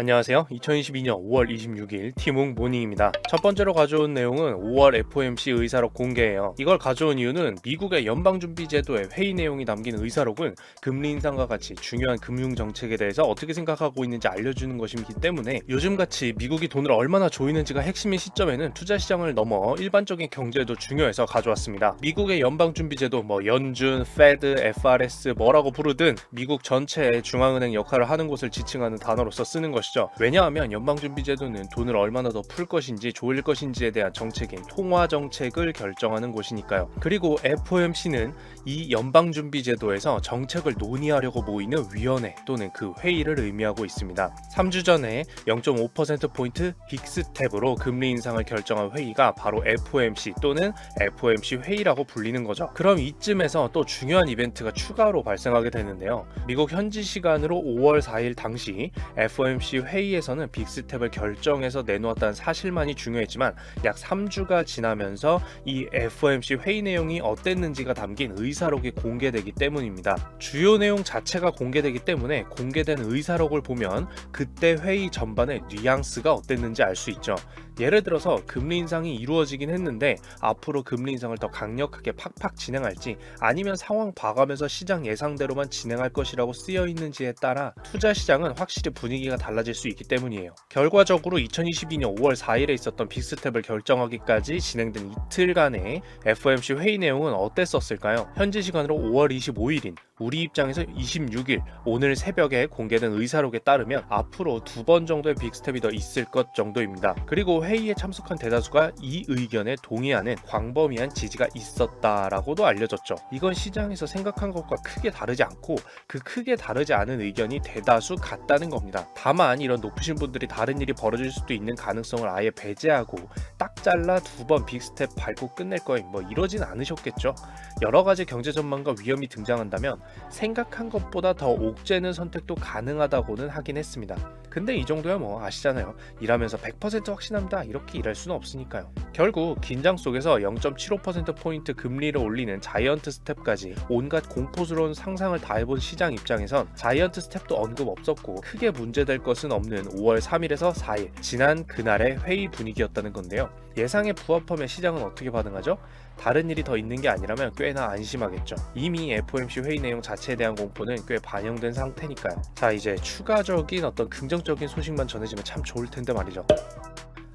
안녕하세요. 2022년 5월 26일 티몽 모닝입니다. 첫 번째로 가져온 내용은 5월 FOMC 의사록 공개예요. 이걸 가져온 이유는 미국의 연방준비제도의 회의 내용이 담긴 의사록은 금리 인상과 같이 중요한 금융 정책에 대해서 어떻게 생각하고 있는지 알려주는 것이기 때문에 요즘같이 미국이 돈을 얼마나 조이는지가 핵심인 시점에는 투자 시장을 넘어 일반적인 경제도 중요해서 가져왔습니다. 미국의 연방준비제도 연준, 페드, FRS 뭐라고 부르든 미국 전체의 중앙은행 역할을 하는 곳을 지칭하는 단어로서 쓰는 것이죠. 왜냐하면 연방준비제도는 돈을 얼마나 더 풀 것인지 조일 것인지에 대한 정책인 통화정책을 결정하는 곳이니까요. 그리고 FOMC는 이 연방준비제도에서 정책을 논의하려고 모이는 위원회 또는 그 회의를 의미하고 있습니다. 3주 전에 0.5%포인트 빅스텝으로 금리 인상을 결정한 회의가 바로 FOMC 또는 FOMC 회의라고 불리는 거죠. 그럼 이쯤에서 또 중요한 이벤트가 추가로 발생하게 되는데요. 미국 현지 시간으로 5월 4일 당시 FOMC 회의에서는 빅스텝을 결정해서 내놓았다는 사실만이 중요했지만 약 3주가 지나면서 이 FOMC 회의 내용이 어땠는지가 담긴 의사록이 공개되기 때문입니다. 주요 내용 자체가 공개되기 때문에 공개된 의사록을 보면 그때 회의 전반의 뉘앙스가 어땠는지 알 수 있죠. 예를 들어서 금리 인상이 이루어지긴 했는데 앞으로 금리 인상을 더 강력하게 팍팍 진행할지 아니면 상황 봐가면서 시장 예상대로만 진행할 것이라고 쓰여 있는지에 따라 투자 시장은 확실히 분위기가 달라질 수 있기 때문이에요. 결과적으로 2022년 5월 4일에 있었던 빅스텝을 결정하기까지 진행된 이틀간의 FOMC 회의 내용은 어땠었을까요? 현지 시간으로 5월 25일인 우리 입장에서 26일 오늘 새벽에 공개된 의사록에 따르면 앞으로 2번 정도의 빅스텝이 더 있을 것 정도입니다. 그리고 회의에 참석한 대다수가 이 의견에 동의하는 광범위한 지지가 있었다라고도 알려졌죠. 이건 시장에서 생각한 것과 크게 다르지 않고 그 크게 다르지 않은 의견이 대다수 같다는 겁니다. 다만 이런 높으신 분들이 다른 일이 벌어질 수도 있는 가능성을 아예 배제하고 딱 잘라 2번 빅스텝 밟고 끝낼 거임 이러진 않으셨겠죠. 여러 가지 경제 전망과 위험이 등장한다면 생각한 것보다 더 옥죄는 선택도 가능하다고는 하긴 했습니다. 근데 이 정도야 아시잖아요. 일하면서 100% 확신합니다 이렇게 일할 수는 없으니까요. 결국 긴장 속에서 0.75%포인트 금리를 올리는 자이언트 스텝까지 온갖 공포스러운 상상을 다 해본 시장 입장에선 자이언트 스텝도 언급 없었고 크게 문제될 것은 없는 5월 3일에서 4일 지난 그날의 회의 분위기였다는 건데요. 예상에 부합하면 시장은 어떻게 반응하죠? 다른 일이 더 있는 게 아니라면 꽤나 안심하겠죠. 이미 FOMC 회의 내용 자체에 대한 공포는 꽤 반영된 상태니까요. 자, 이제 추가적인 어떤 긍정적인 소식만 전해지면 참 좋을 텐데 말이죠.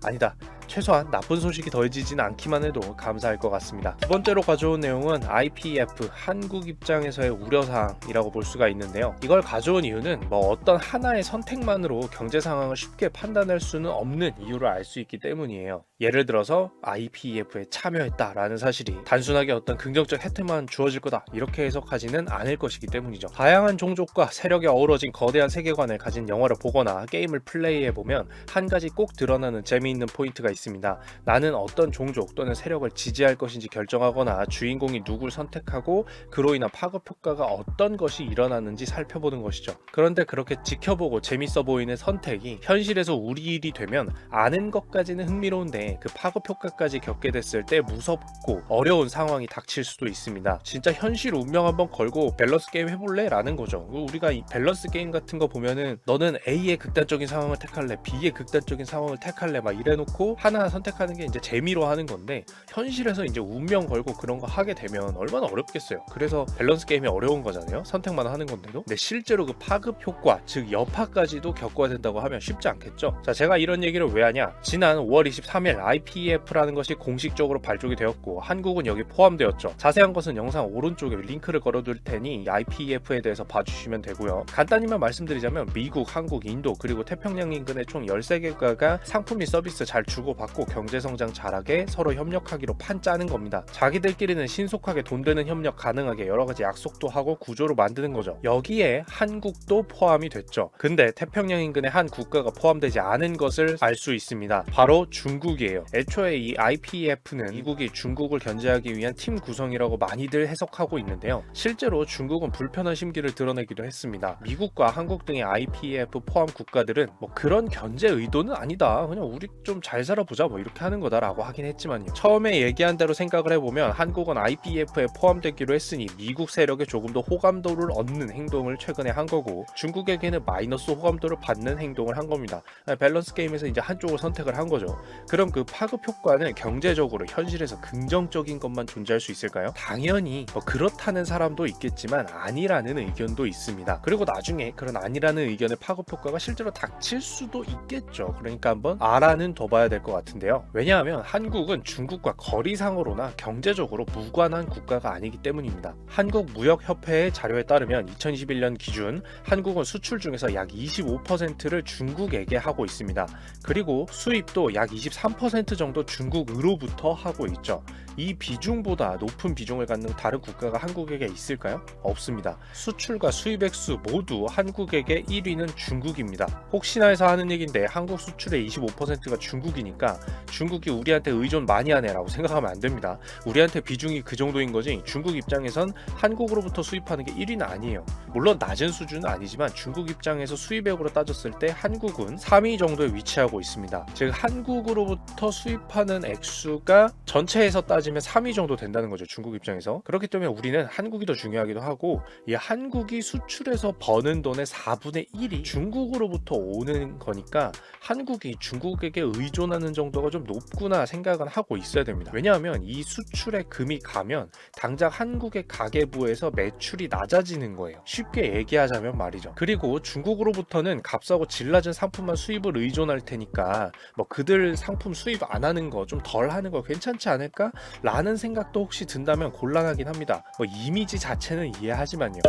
아니다. 최소한 나쁜 소식이 더해지진 않기만 해도 감사할 것 같습니다. 두 번째로 가져온 내용은 IPEF 한국 입장에서의 우려사항이라고 볼 수가 있는데요. 이걸 가져온 이유는 어떤 하나의 선택만으로 경제 상황을 쉽게 판단할 수는 없는 이유를 알 수 있기 때문이에요. 예를 들어서 IPEF에 참여했다라는 사실이 단순하게 어떤 긍정적 혜택만 주어질 거다 이렇게 해석하지는 않을 것이기 때문이죠. 다양한 종족과 세력이 어우러진 거대한 세계관을 가진 영화를 보거나 게임을 플레이해보면 한 가지 꼭 드러나는 재미있는 포인트가 있습니다. 나는 어떤 종족 또는 세력을 지지할 것인지 결정하거나 주인공이 누굴 선택하고 그로 인한 파급 효과가 어떤 것이 일어나는지 살펴보는 것이죠. 그런데 그렇게 지켜보고 재밌어 보이는 선택이 현실에서 우리 일이 되면 아는 것까지는 흥미로운데 그 파급 효과까지 겪게 됐을 때 무섭고 어려운 상황이 닥칠 수도 있습니다. 진짜 현실 운명 한번 걸고 밸런스 게임 해볼래? 라는 거죠. 우리가 이 밸런스 게임 같은 거 보면은 너는 A의 극단적인 상황을 택할래? B의 극단적인 상황을 택할래? 이래놓고 하나 선택하는 게 이제 재미로 하는 건데 현실에서 이제 운명 걸고 그런 거 하게 되면 얼마나 어렵겠어요. 그래서 밸런스 게임이 어려운 거잖아요. 선택만 하는 건데도. 근데 실제로 그 파급 효과, 즉 여파까지도 겪어야 된다고 하면 쉽지 않겠죠. 자, 제가 이런 얘기를 왜 하냐? 지난 5월 23일 IPEF라는 것이 공식적으로 발족이 되었고 한국은 여기 포함되었죠. 자세한 것은 영상 오른쪽에 링크를 걸어둘 테니 IPEF에 대해서 봐주시면 되고요. 간단히만 말씀드리자면 미국, 한국, 인도 그리고 태평양 인근의 총 13개국가 상품 및 서비스 잘 주고받고 경제성장 잘하게 서로 협력하기로 판 짜는 겁니다. 자기들끼리는 신속하게 돈 되는 협력 가능하게 여러가지 약속도 하고 구조를 만드는 거죠. 여기에 한국도 포함이 됐죠. 근데 태평양 인근의 한 국가가 포함되지 않은 것을 알 수 있습니다. 바로 중국이에요. 애초에 이 IPEF는 미국이 중국을 견제하기 위한 팀 구성이라고 많이들 해석하고 있는데요. 실제로 중국은 불편한 심기를 드러내기도 했습니다. 미국과 한국 등의 IPEF 포함 국가들은 그런 견제 의도는 아니다. 그냥 우리 좀 잘 살아 보자 뭐 이렇게 하는 거다라고 하긴 했지만요. 처음에 얘기한 대로 생각을 해보면 한국은 IPEF에 포함되기로 했으니 미국 세력에 조금 더 호감도를 얻는 행동을 최근에 한 거고, 중국에게는 마이너스 호감도를 받는 행동을 한 겁니다. 밸런스 게임에서 이제 한쪽을 선택을 한 거죠. 그럼 그 파급 효과는 경제적으로 현실에서 긍정적인 것만 존재할 수 있을까요? 당연히 뭐 그렇다는 사람도 있겠지만 아니라는 의견도 있습니다. 그리고 나중에 그런 아니라는 의견의 파급 효과가 실제로 닥칠 수도 있겠죠. 그러니까 한번 알아는 둬봐야 될 것 같은데요. 왜냐하면 한국은 중국과 거리상으로나 경제적으로 무관한 국가가 아니기 때문입니다. 한국무역협회의 자료에 따르면 2021년 기준 한국은 수출 중에서 약 25%를 중국에게 하고 있습니다. 그리고 수입도 약 23% 정도 중국으로부터 하고 있죠. 이 비중보다 높은 비중을 갖는 다른 국가가 한국에게 있을까요? 없습니다. 수출과 수입 액수 모두 한국에게 1위는 중국입니다. 혹시나 해서 하는 얘기인데 한국 수출의 25%가 중국이니까 중국이 우리한테 의존 많이 하네 라고 생각하면 안 됩니다. 우리한테 비중이 그 정도인 거지 중국 입장에선 한국으로부터 수입하는 게 1위는 아니에요. 물론 낮은 수준은 아니지만 중국 입장에서 수입액으로 따졌을 때 한국은 3위 정도에 위치하고 있습니다. 즉 한국으로부터 수입하는 액수가 전체에서 따지면 3위 정도 된다는 거죠. 중국 입장에서. 그렇기 때문에 우리는 한국이 더 중요하기도 하고, 이 한국이 수출해서 버는 돈의 4분의 1이 중국으로부터 오는 거니까 한국이 중국에게 의존하는 정도가 좀 높구나 생각은 하고 있어야 됩니다. 왜냐하면 이 수출에 금이 가면 당장 한국의 가계부에서 매출이 낮아지는 거예요. 쉽게 얘기하자면 말이죠. 그리고 중국으로부터는 값싸고 질 낮은 상품만 수입을 의존할 테니까 뭐 그들 상품 수입 안 하는 거 좀 덜 하는 거 괜찮지 않을까? 라는 생각도 혹시 든다면 곤란하긴 합니다. 뭐 이미지 자체는 이해하지만요.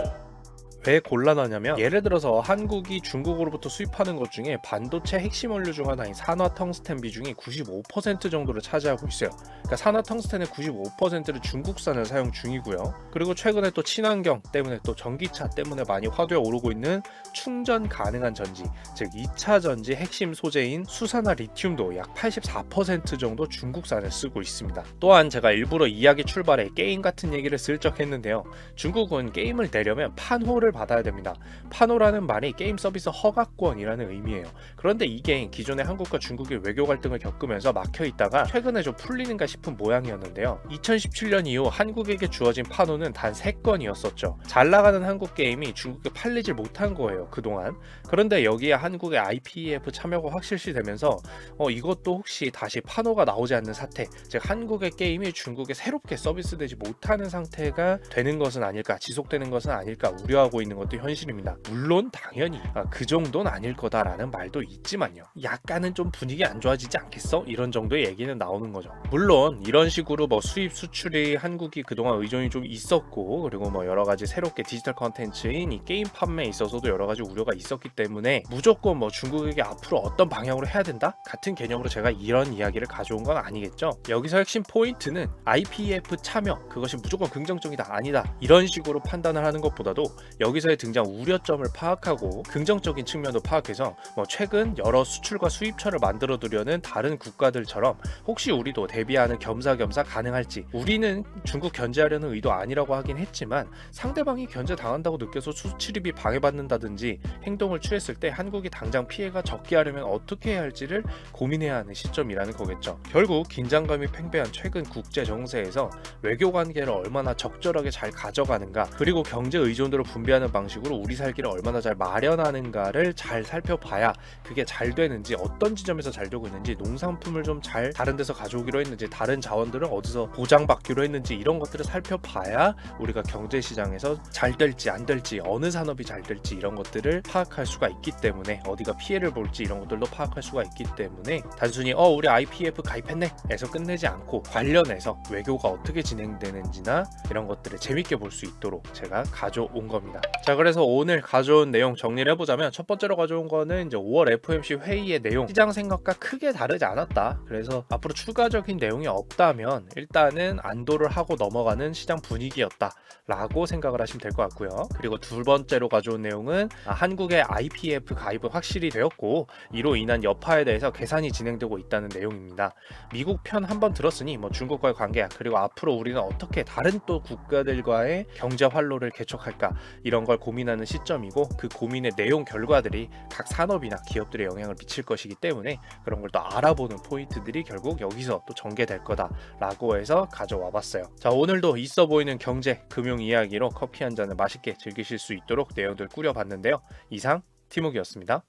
왜 곤란하냐면, 예를 들어서 한국이 중국으로부터 수입하는 것 중에 반도체 핵심 원료 중 하나인 산화 텅스텐 비중이 95% 정도를 차지하고 있어요. 그러니까 산화 텅스텐의 95%를 중국산을 사용 중이고요. 그리고 최근에 또 친환경 때문에 또 전기차 때문에 많이 화두에 오르고 있는 충전 가능한 전지, 즉 2차 전지 핵심 소재인 수산화 리튬도 약 84% 정도 중국산을 쓰고 있습니다. 또한 제가 일부러 이야기 출발에 게임 같은 얘기를 슬쩍 했는데요. 중국은 게임을 내려면 판호를 받아야 됩니다. 판호라는 말이 게임 서비스 허가권이라는 의미예요. 그런데 이게 기존에 한국과 중국의 외교 갈등을 겪으면서 막혀 있다가 최근에 좀 풀리는가 싶은 모양이었는데요. 2017년 이후 한국에게 주어진 판호는 단 3건이었었죠. 잘 나가는 한국 게임이 중국에 팔리질 못한 거예요, 그동안. 그런데 여기에 한국의 IPEF 참여가 확실시 되면서 이것도 혹시 다시 판호가 나오지 않는 사태, 즉 한국의 게임이 중국에 새롭게 서비스되지 못하는 상태가 되는 것은 아닐까, 지속되는 것은 아닐까 우려하고 있는 것도 현실입니다. 물론 당연히 그 정도는 아닐 거다라는 말도 있지만요. 약간은 좀 분위기 안 좋아지지 않겠어? 이런 정도의 얘기는 나오는 거죠. 물론 이런 식으로 뭐 수입 수출이 한국이 그동안 의존이 좀 있었고, 그리고 뭐 여러 가지 새롭게 디지털 컨텐츠인 이 게임 판매에 있어서도 여러 가지 우려가 있었기 때문에 무조건 뭐 중국에게 앞으로 어떤 방향으로 해야 된다? 같은 개념으로 제가 이런 이야기를 가져온 건 아니겠죠. 여기서 핵심 포인트는 IPEF 참여, 그것이 무조건 긍정적이다, 아니다, 이런 식으로 판단을 하는 것보다도 여기서의 등장 우려점을 파악하고 긍정적인 측면도 파악해서 뭐 최근 여러 수출과 수입처를 만들어 두려는 다른 국가들처럼 혹시 우리도 대비하는 겸사겸사 가능할지, 우리는 중국 견제하려는 의도 아니라고 하긴 했지만 상대방이 견제당한다고 느껴서 수출입이 방해받는다든지 행동을 취했을 때 한국이 당장 피해가 적게 하려면 어떻게 해야 할지를 고민해야 하는 시점이라는 거겠죠. 결국 긴장감이 팽배한 최근 국제 정세에서 외교 관계를 얼마나 적절하게 잘 가져가는가, 그리고 경제 의존도를 분배하는 방식으로 우리 살기를 얼마나 잘 마련하는가를 잘 살펴봐야 그게 잘 되는지, 어떤 지점에서 잘 되고 있는지, 농산품을 좀 잘 다른 데서 가져오기로 했는지, 다른 자원들은 어디서 보장받기로 했는지, 이런 것들을 살펴봐야 우리가 경제시장에서 잘 될지 안 될지, 어느 산업이 잘 될지 이런 것들을 파악할 수가 있기 때문에, 어디가 피해를 볼지 이런 것들도 파악할 수가 있기 때문에 단순히 우리 IPEF 가입했네 에서 끝내지 않고 관련해서 외교가 어떻게 진행되는지나 이런 것들을 재밌게 볼 수 있도록 제가 가져온 겁니다. 자, 그래서 오늘 가져온 내용 정리를 해보자면, 첫 번째로 가져온 거는 이제 5월 FOMC 회의의 내용, 시장 생각과 크게 다르지 않았다. 그래서 앞으로 추가적인 내용이 없다면 일단은 안도를 하고 넘어가는 시장 분위기였다 라고 생각을 하시면 될 것 같고요. 그리고 두 번째로 가져온 내용은 한국의 IPEF 가입은 확실히 되었고 이로 인한 여파에 대해서 계산이 진행되고 있다는 내용입니다. 미국 편 한번 들었으니 뭐 중국과의 관계야, 그리고 앞으로 우리는 어떻게 다른 또 국가들과의 경제 활로를 개척할까, 이런 이런 걸 고민하는 시점이고 그 고민의 내용 결과들이 각 산업이나 기업들에 영향을 미칠 것이기 때문에 그런 걸 또 알아보는 포인트들이 결국 여기서 또 전개될 거다라고 해서 가져와 봤어요. 자, 오늘도 있어 보이는 경제, 금융 이야기로 커피 한 잔을 맛있게 즐기실 수 있도록 내용들 꾸려봤는데요. 이상 티목이었습니다.